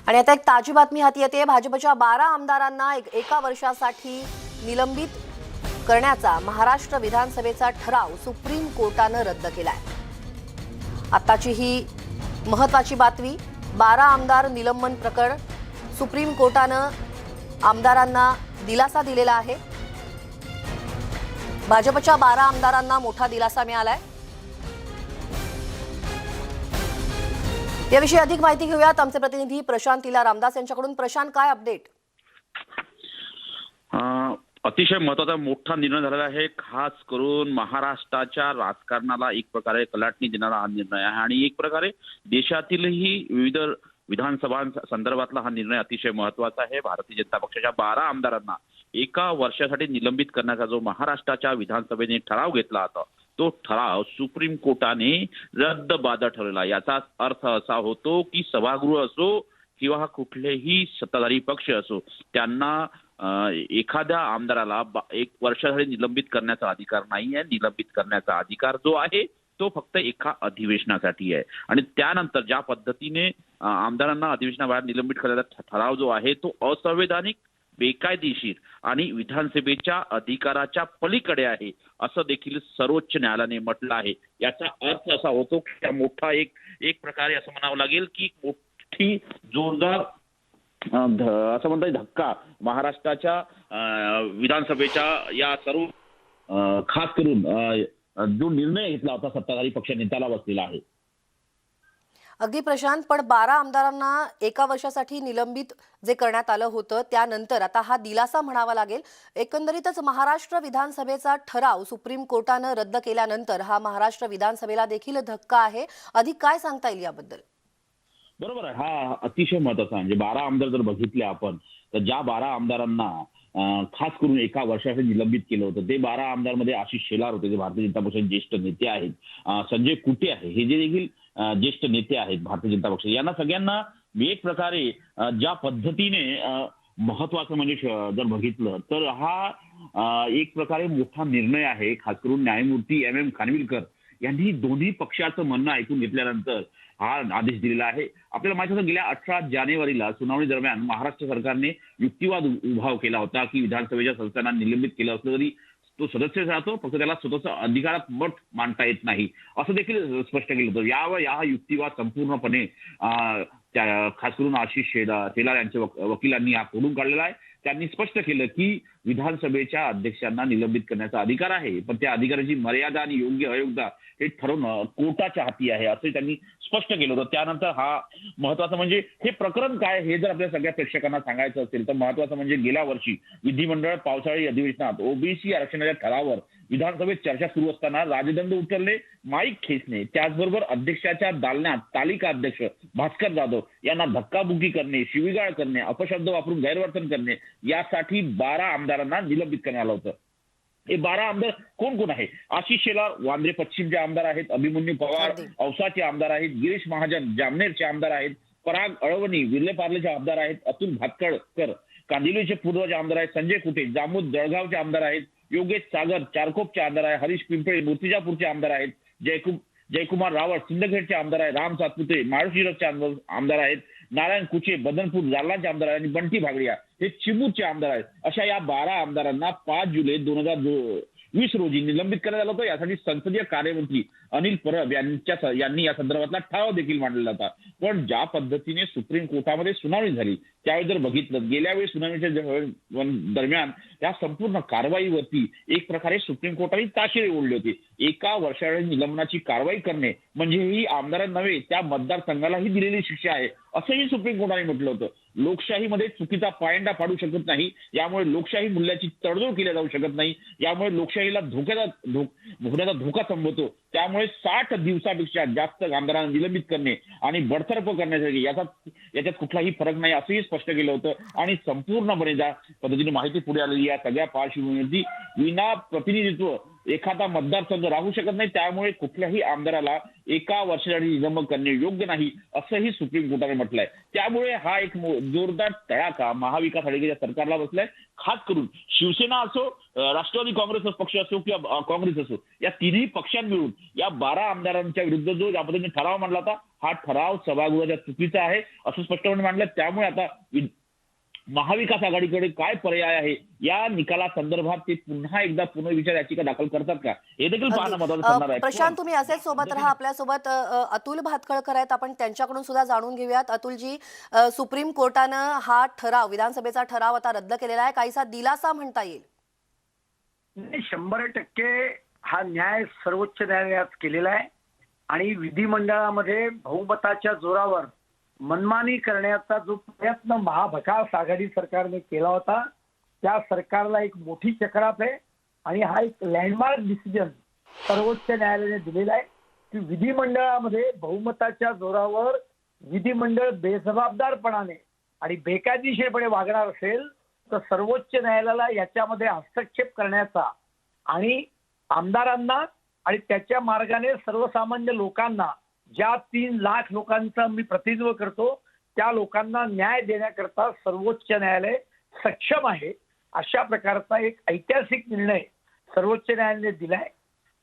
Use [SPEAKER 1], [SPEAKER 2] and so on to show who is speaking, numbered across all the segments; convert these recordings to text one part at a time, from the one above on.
[SPEAKER 1] आणि आता एक ताजी बातमी हाती येते। भाजपच्या 12 आमदारांना एका वर्षासाठी निलंबित करण्याचा महाराष्ट्र विधानसभेचा ठराव सुप्रीम कोर्टाने रद्द केलाय। आताची ही महत्त्वाची बातमी। 12 आमदार निलंबन प्रकरण सुप्रीम कोर्टाने आमदारांना दिलासा दिलेला आहे। भाजपच्या 12 आमदारांना मोठा दिलासा मिळालाय। याविषयी अधिक माहिती घेऊयात आमचे प्रतिनिधी प्रशांत लीला रामदास यांच्याकडून। प्रशांत, काय अपडेट?
[SPEAKER 2] अतिशय महत्त्वाचा मोठा निर्णय झालेला आहे। खास करून महाराष्ट्राच्या राजकारणाला एक प्रकारे कलाटणी देणारा हा निर्णय आहे आणि एक प्रकारे देशातीलही विविध विधानसभांसंदर्भातला हा निर्णय अतिशय महत्त्वाचा आहे। भारतीय जनता पक्षाच्या 12 आमदारांना एका वर्षासाठी निलंबित करण्याचा जो महाराष्ट्राच्या विधानसभेने ठराव घेतला होता, तो ठराव सुप्रीम कोर्टाने रद्दबातल ठरवला। याचा अर्थ असा होतो की सभागृह असो किंवा कुठलेही सत्ताधारी पक्ष असो, त्यांना एखाद्या आमदाराला एक वर्षासाठी निलंबित करण्याचा अधिकार नाही आहे। निलंबित करण्याचा अधिकार जो आहे तो फक्त एका अधिवेशनासाठी आहे आणि त्यानंतर ज्या पद्धतीने आमदारांना अधिवेशनाबाहेर निलंबित करण्याचा ठराव जो आहे तो असंवैधानिक, बेकायदेशीर आणि विधानसभेच्या अधिकाराच्या पलीकडे आहे, असं देखील सर्वोच्च न्यायालयाने म्हटलं आहे। याचा अर्थ असा होतो की मोठा एक प्रकारे असं म्हणावं लागेल की मोठी जोरदार असं म्हणता येईल धक्का महाराष्ट्राच्या विधानसभेच्या या सर्व खास करून जो निर्णय घेतला होता सत्ताधारी पक्षाने त्याला बसलेला आहे।
[SPEAKER 1] अगदी प्रशांत, पण 12 आमदारांना एका वर्षासाठी निलंबित जे करण्यात आलं होतं त्यानंतर आता हा दिलासा म्हणावा लागेल। एकंदरीतच महाराष्ट्र विधानसभेचा ठराव सुप्रीम कोर्टाने रद्द केल्यानंतर हा महाराष्ट्र विधानसभेला देखील धक्का आहे। अधिक काय सांगता येईल याबद्दल?
[SPEAKER 2] बरोबर आहे, हा अतिशय महत्त्वाचा म्हणजे 12 आमदार जर बघितले आपण तर ज्या 12 आमदारांना खास करून एका वर्षासाठी निलंबित केलं होतं ते 12 आमदारमध्ये आशिष शेलार होते, जे भारतीय जनता पक्षाचे ज्येष्ठ नेते आहेत। संजय कुटे आहे, हे जे देखील ज्येष्ठ नेते आहेत भारतीय जनता पक्ष। यांना सगळ्यांना एक प्रकारे ज्या पद्धतीने महत्वाचं म्हणजे जर बघितलं तर हा एक प्रकारे मोठा निर्णय आहे। खास करून न्यायमूर्ती एम खानविलकर यांनी दोन्ही पक्षाचं म्हणणं ऐकून घेतल्यानंतर हा आदेश दिलेला आहे। आपल्याला माहिती होतं गेल्या 18 जानेवारीला सुनावणी दरम्यान महाराष्ट्र सरकारने युक्तिवाद उभा केला होता की विधानसभेच्या सदस्यांना निलंबित केलं असलं तरी तो सदस्य राहतो, फक्त त्याला स्वतःचा अधिकारात मत मांडता येत नाही, असं देखील स्पष्ट केलं होतं। या युक्तिवाद संपूर्णपणे खास करून आशिष शेलार यांच्या वकिलांनी हा खोडून काढलेला आहे। त्यांनी स्पष्ट केलं की विधानसभेच्या अध्यक्षांना निलंबित करण्याचा अधिकार आहे, पण त्या अधिकाराची मर्यादा आणि योग्य अयोग्यता हे ठरवणं कोर्टाच्या हाती आहे, असं त्यांनी स्पष्ट केलं होतं। त्यानंतर हा महत्वाचं म्हणजे हे प्रकरण काय हे जर आपल्या सगळ्या प्रेक्षकांना सांगायचं असेल तर महत्वाचं म्हणजे गेल्या वर्षी विधिमंडळ पावसाळी अधिवेशनात ओबीसी आरक्षणाच्या ठरावावर विधानसभेत चर्चा सुरू असताना राजदंड उचलणे, माईक खेचणे, त्याचबरोबर अध्यक्षाच्या दालनात तालिका अध्यक्ष भास्कर जाधव यांना धक्काबुक्की करणे, शिवीगाळ करणे, अपशब्द वापरून गैरवर्तन करणे यासाठी 12 आमदारांना निलंबित करण्यात आलं होतं। हे 12 आमदार कोण कोण आहे? आशिष शेलार वांद्रे पश्चिमचे आमदार आहेत, अभिमन्यू पवार औसाचे आमदार आहेत, गिरीश महाजन जामनेरचे आमदार आहेत, पराग अळवणी विलेपार्लेचे आमदार आहेत, अतुल भातखळकर कांदिवलीचे पूर्वचे आमदार आहेत, संजय कुटे जामोद जळगावचे आमदार आहेत, योगेश सागर चारकोपचे आमदार आहे, हरीश पिंपळे मूर्तिजापूरचे आमदार आहेत, जयकुमार रावळ सिंदखेडचे आमदार आहेत, राम सातपुते माळशिरसचे आमदार आहेत, नारायण कुचे बदनपूर जालनाचे आमदार आहेत आणि बंटी भागडिया हे चिमूरचे आमदार आहेत। अशा या 12 आमदारांना 5 जुलै 2020 रोजी निलंबित करण्यात आलं होतं। यासाठी संसदीय कार्यमंत्री अनिल परब यांनी या संदर्भातला ठराव देखील मांडलेला होता। पण ज्या पद्धतीने सुप्रीम कोर्टामध्ये सुनावणी झाली त्यावेळी जर बघितलं गेल्या वेळी सुनावणीच्या दरम्यान या संपूर्ण कारवाईवरती एक प्रकारे सुप्रीम कोर्टाने ताशेरे ओढले होते। एका वर्षासाठी निलंबनाची कारवाई करणे म्हणजे ही आमदारांना नव्हे त्या मतदारसंघालाही दिलेली शिक्षा आहे, असंही सुप्रीम कोर्टाने म्हटलं होतं। लोकशाहीमध्ये चुकीचा पायंडा पाडू शकत नाही, यामुळे लोकशाही मूल्याची तडजोड केली जाऊ शकत नाही, यामुळे लोकशाहीला होण्याचा धोका संभवतो। त्यामुळे 60 दिवसापेक्षा जास्त आमदारांना निलंबित करणे आणि बडतर्फ करण्यासाठी याच्यात कुठलाही फरक नाही, असंही स्पष्ट केलं होतं। आणि संपूर्णपणे ज्या पद्धतीने माहिती पुढे आलेली या सगळ्या पार्श्वभूमीवरती विना प्रतिनिधित्व एखादा मतदारसंघ राहू शकत नाही. त्यामुळे कुठल्याही आमदाराला एका वर्षासाठी निलंबन करणे योग्य नाही असंही सुप्रीम कोर्टाने म्हटलंय. त्यामुळे हा एक जोरदार तडाखा महाविकास आघाडीच्या सरकारला बसलाय. खास करून शिवसेना असो, राष्ट्रवादी काँग्रेस पक्ष असो किंवा काँग्रेस असो, या तिन्ही पक्षांनी मिळून या 12 आमदारांच्या विरुद्ध जो या पद्धतीने ठराव मांडला होता, हा ठराव सभागृहाच्या चुकीचा आहे असं स्पष्टपणे मांडलं. त्यामुळे आता महाविकास आघाडीकडे काय पर्याय आहे या निकालासंदर्भात ते पुन्हा एकदा पुनर्विचार याचिका दाखल करतात का, हे देखील पाहणं महत्त्वाचं ठरणार आहे.
[SPEAKER 1] प्रशांत, तुम्ही असेच सोबत राहा. आपल्यासोबत अतुल भातखळकर आहेत, आपण त्यांच्याकडून सुद्धा जाणून घेऊयात. अतुलजी, सुप्रीम कोर्टानं हा ठराव, विधानसभेचा ठराव आता रद्द केलेला आहे, काहीसा दिलासा म्हणता येईल?
[SPEAKER 3] 100% हा न्याय सर्वोच्च न्यायालयात केलेला आहे आणि विधिमंडळामध्ये बहुमताच्या जोरावर मनमानी करण्याचा जो प्रयत्न महाविकास आघाडी सरकारने केला होता, त्या सरकारला एक मोठी चक्राप आहे. आणि हा एक लँडमार्क डिसिजन सर्वोच्च न्यायालयाने दिलेला आहे की विधिमंडळामध्ये बहुमताच्या जोरावर विधिमंडळ बेजबाबदारपणाने आणि बेकायदेशीरपणे वागणार असेल तर सर्वोच्च न्यायालयाला याच्यामध्ये हस्तक्षेप करण्याचा आणि आमदारांना आणि त्याच्या मार्गाने सर्वसामान्य लोकांना, ज्या 3 लाख लोकांचा मी प्रतिनिधित्व करतो, त्या लोकांना न्याय देण्याकरता सर्वोच्च न्यायालय सक्षम आहे. अशा प्रकारचा एक ऐतिहासिक निर्णय सर्वोच्च न्यायालयाने दिलाय.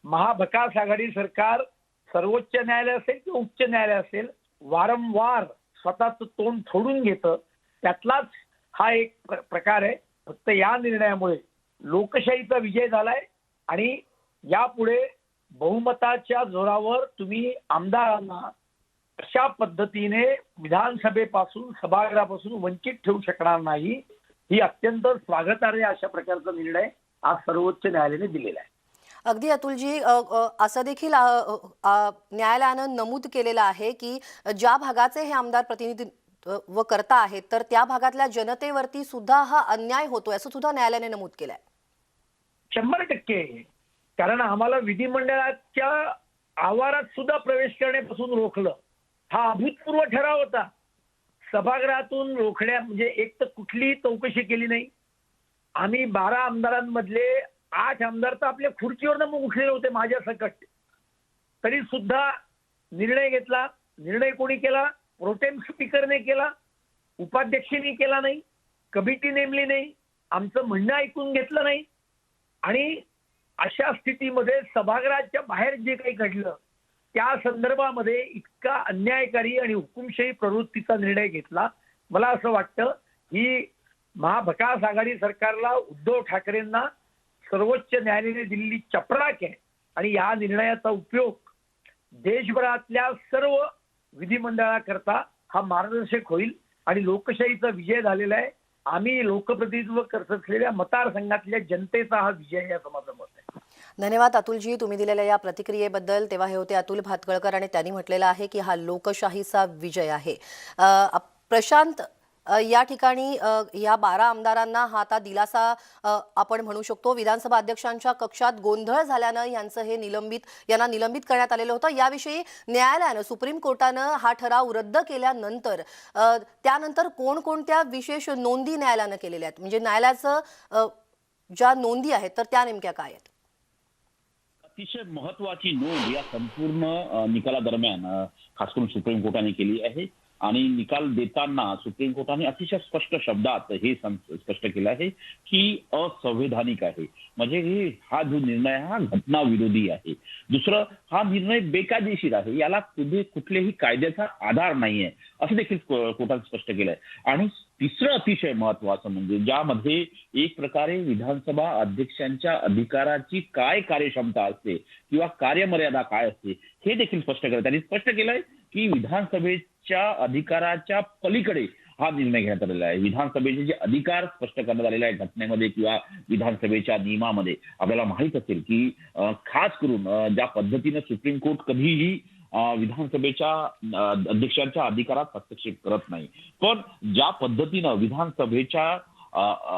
[SPEAKER 3] महाविकास आघाडी सरकार सर्वोच्च न्यायालय असेल किंवा उच्च न्यायालय असेल, वारंवार स्वतःचं तोंड फोडून घेतं. त्यातलाच हा एक प्रकार आहे. फक्त या निर्णयामुळे लोकशाहीचा विजय झालाय आणि यापुढे बहुमताच्या जोरावर तुम्ही आमदारांना अशा पद्धतीने विधानसभेपासून, सभागृहापासून वंचित ठेवू शकणार नाही. ही अत्यंत स्वागतार्ह अशा प्रकारचा निर्णय आज सर्वोच्च न्यायालयाने दिलेला आहे.
[SPEAKER 1] अगदी अतुलजी, असं देखील न्यायालयानं नमूद केलेलं आहे की ज्या भागाचे हे आमदार प्रतिनिधित्व करता आहेत तर त्या भागातल्या जनतेवरती सुद्धा हा अन्याय होतोय असं सुद्धा न्यायालयाने नमूद केलंय.
[SPEAKER 3] 100%. कारण आम्हाला विधिमंडळाच्या आवारात सुद्धा प्रवेश करण्यापासून रोखलं. हा अभूतपूर्व ठराव होता. सभागृहातून रोखण्या म्हणजे एक तर कुठलीही चौकशी केली नाही. आम्ही 12 आमदारांमधले 8 आमदार तर आपल्या खुर्चीवरनं मग उठलेले होते माझ्या सकट, तरी सुद्धा निर्णय घेतला. निर्णय कोणी केला? प्रोटेम स्पीकरने केला, उपाध्यक्षांनी केला नाही, कमिटी नेमली नाही, आमचं म्हणणं ऐकून घेतलं नाही. आणि अशा स्थितीमध्ये सभागृहाच्या बाहेर जे काही घडलं त्या संदर्भामध्ये इतका अन्यायकारी आणि हुकुमशाही प्रवृत्तीचा निर्णय घेतला. मला असं वाटतं ही महाविकास आघाडी सरकारला, उद्धव ठाकरेंना सर्वोच्च न्यायालयाने दिलेली चपराक आहे आणि या निर्णयाचा उपयोग देशभरातल्या सर्व विधिमंडळाकरता हा मार्गदर्शक होईल आणि लोकशाहीचा विजय झालेला आहे. आम्ही लोकप्रतिनिधित्व करत असलेल्या मतदारसंघातल्या जनतेचा हा विजय आहे असं माझं मत आहे.
[SPEAKER 1] धन्यवाद अतुलजी, तुम्ही दिलेल्या या प्रतिक्रियेबद्दल. तेव्हा हे होते अतुल भातखळकर आणि त्यांनी म्हटलेलं आहे की हा लोकशाहीचा विजय आहे. प्रशांत, या ठिकाणी या 12 आमदारांना हा आता दिलासा आपण म्हणू शकतो. विधानसभा अध्यक्षांच्या कक्षात गोंधळ झाल्यानं यांना निलंबित करण्यात आलेलं होतं. याविषयी न्यायालयानं, सुप्रीम कोर्टानं हा ठराव रद्द केल्यानंतर त्यानंतर कोणकोणत्या विशेष नोंदी न्यायालयानं केलेल्या आहेत, म्हणजे न्यायालयाचं ज्या नोंदी आहेत तर त्या नेमक्या काय आहेत?
[SPEAKER 2] अतिशय महत्वाची नोंद या संपूर्ण निकालादरम्यान खास करून सुप्रीम कोर्टाने केली आहे. आणि निकाल देताना सुप्रीम कोर्टाने अतिशय स्पष्ट शब्दात हे स्पष्ट केलं आहे की असंवैधानिक आहे. म्हणजे हा जो निर्णय हा घटनाविरोधी आहे. दुसरं, हा निर्णय बेकायदेशीर आहे, याला कुठलेही कायद्याचा आधार नाहीये असं देखील कोर्टाने स्पष्ट केलंय. आणि तिसरं अतिशय महत्वाचं म्हणजे ज्यामध्ये एक प्रकारे विधानसभा अध्यक्षांच्या अधिकाराची काय कार्यक्षमता असते किंवा कार्यमर्यादा काय असते हे देखील स्पष्ट केलं. त्यांनी स्पष्ट केलंय की विधानसभेच्या अधिकाराच्या पलीकडे हा निर्णय घेण्यात आलेला आहे. विधानसभेचे जे अधिकार स्पष्ट करण्यात आलेले आहे घटनेमध्ये किंवा विधानसभेच्या नियमामध्ये. आपल्याला माहित असेल की खास करून ज्या पद्धतीने सुप्रीम कोर्ट कधीही विधानसभेच्या अध्यक्षांच्या अधिकारात हस्तक्षेप करत नाही, पण ज्या पद्धतीनं विधानसभेच्या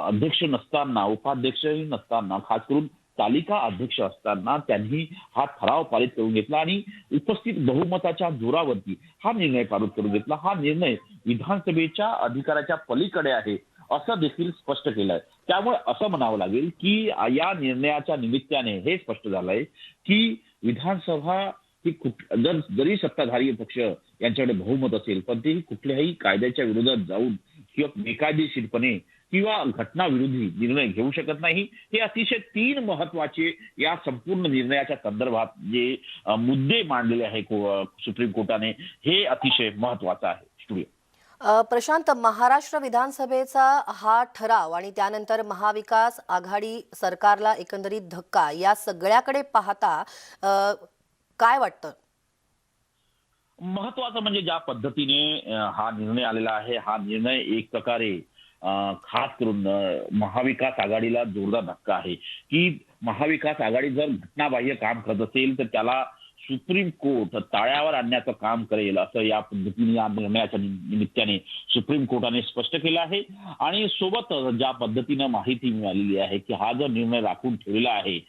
[SPEAKER 2] अध्यक्ष नसताना, उपाध्यक्षही नसताना, खास करून तालिका अध्यक्ष असताना त्यांनी हा ठराव पारित करून घेतला आणि उपस्थित बहुमताच्या जोरावरती हा निर्णय पारित करून घेतला. हा निर्णय विधानसभेच्या अधिकाराच्या पलीकडे आहे असं देखील स्पष्ट केलंय. त्यामुळे असं म्हणावं लागेल की या निर्णयाच्या निमित्ताने हे स्पष्ट झालंय की विधानसभा ही जरी सत्ताधारी पक्ष यांच्याकडे बहुमत असेल, पण ते कुठल्याही कायद्याच्या विरोधात जाऊन किंवा बेकायदेशीरपणे किंवा घटनाविरोधी निर्णय घेऊ शकत नाही. हे अतिशय 3 महत्वाचे या संपूर्ण निर्णयाच्या संदर्भात जे मुद्दे मांडलेले आहे सुप्रीम कोर्टाने, हे अतिशय महत्वाचं आहे. स्टुडिओ
[SPEAKER 1] प्रशांत, महाराष्ट्र विधानसभेचा हा ठराव आणि त्यानंतर महाविकास आघाडी सरकारला एकंदरीत धक्का, या सगळ्याकडे पाहता काय वाटतं?
[SPEAKER 2] महत्वाचं म्हणजे ज्या पद्धतीने हा निर्णय आलेला आहे, हा निर्णय एक प्रकारे खास करून महाविकास आघाडीला जोरदार धक्का आहे की महाविकास आघाडी जर घटनाबाह्य काम करत असेल तर त्याला सुप्रीम कोर्ट ताळ्यावर आणण्याचं काम करेल, असं या पद्धतीने या निर्णयाच्या निमित्ताने सुप्रीम कोर्टाने स्पष्ट केलं आहे. आणि सोबतच ज्या पद्धतीनं माहिती मिळालेली आहे की हा जो निर्णय राखून ठेवलेला आहे,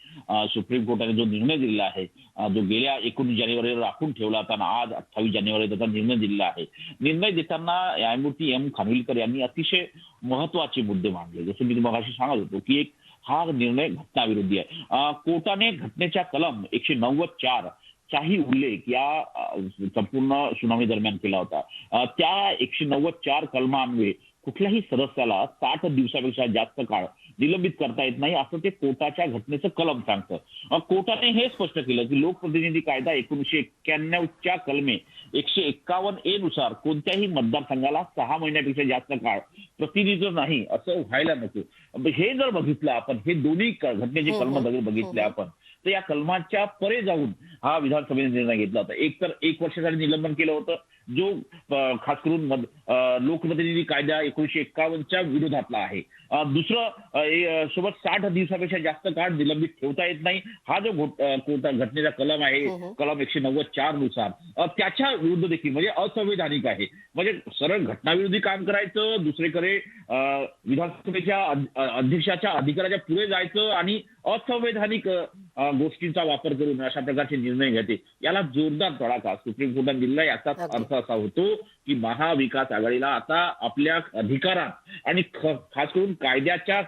[SPEAKER 2] सुप्रीम कोर्टाने जो निर्णय दिलेला आहे, जो गेल्या 19 जानेवारीला राखून ठेवला होता आणि आज 28 जानेवारी त्याचा निर्णय दिलेला आहे. निर्णय देताना न्यायमूर्ती एम खानविलकर यांनी अतिशय महत्वाचे मुद्दे मांडले. जसं मी मगाशी सांगत होतो की हा निर्णय घटनाविरोधी आहे. कोर्टाने घटनेच्या कलम 190(4) चाही उल्लेख या संपूर्ण सुनावणी दरम्यान केला होता. त्या 190(4) कलमान्वये कुठल्याही सदस्याला 60 दिवसापेक्षा जास्त काळ निलंबित करता येत नाही, असं ते कोर्टाच्या घटनेचं कलम सांगतं. कोर्टाने हे स्पष्ट केलं की लोकप्रतिनिधी कायदा 1991च्या कलमे 151(a) नुसार कोणत्याही मतदारसंघाला 6 महिन्यापेक्षा जास्त काळ प्रतिनिधित्व नाही असं व्हायला नको. हे जर बघितलं आपण, हे दोन्ही घटनेचे कलम बघितले आपण, तर या कलमाच्या परे जाऊन हा विधानसभेने निर्णय घेतला होता. एक तर 1 वर्षासाठी निलंबन केलं होतं, जो खास करून लोकप्रतिनिधी कायदा 1951च्या विरोधातला आहे. दुसरं सोबत 60 दिवसापेक्षा जास्त काळ निलंबित ठेवता येत नाही, हा जो घटनेचा कलम आहे, कलम 190(4) नुसार त्याच्या विरुद्ध देखील म्हणजे असंवैधानिक आहे. म्हणजे सरळ घटनाविरोधी काम करायचं, दुसरीकडे विधानसभेच्या अध्यक्षाच्या अधिकाराच्या पुढे जायचं आणि असंवैधानिक गोष्टींचा वापर करून अशा प्रकारचे निर्णय घेते, याला जोरदार तडाखा सुप्रीम कोर्टाने दिला. याचाच अर्थ असा होतो की महाविकास आघाडीला आता आपल्या अधिकारात आणि खास करून कायद्याच्या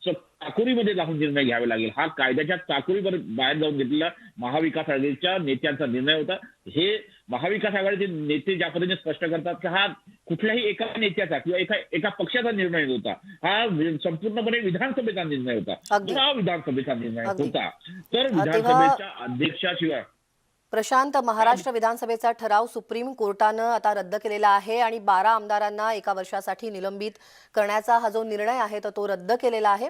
[SPEAKER 2] चाकोरीमध्ये जाऊन निर्णय घ्यावे लागेल. हा कायद्याच्या चाकोरीवर बाहेर जाऊन घेतलेला महाविकास आघाडीच्या नेत्यांचा निर्णय होता. हे महाविकास आघाडीचे नेते ज्या पद्धतीने स्पष्ट करतात की हा कुठल्याही एका नेत्याचा किंवा एका पक्षाचा निर्णय होता, हा संपूर्णपणे विधानसभेचा निर्णय होता. हा विधानसभेचा निर्णय होता, तर विधानसभेच्या अध्यक्षाशिवाय.
[SPEAKER 1] प्रशांत, महाराष्ट्र विधानसभेचा ठराव सुप्रीम कोर्टानं आता रद्द केलेला आहे आणि 12 आमदारांना 1 वर्षासाठी निलंबित करण्याचा हा जो निर्णय आहे तो रद्द केलेला आहे.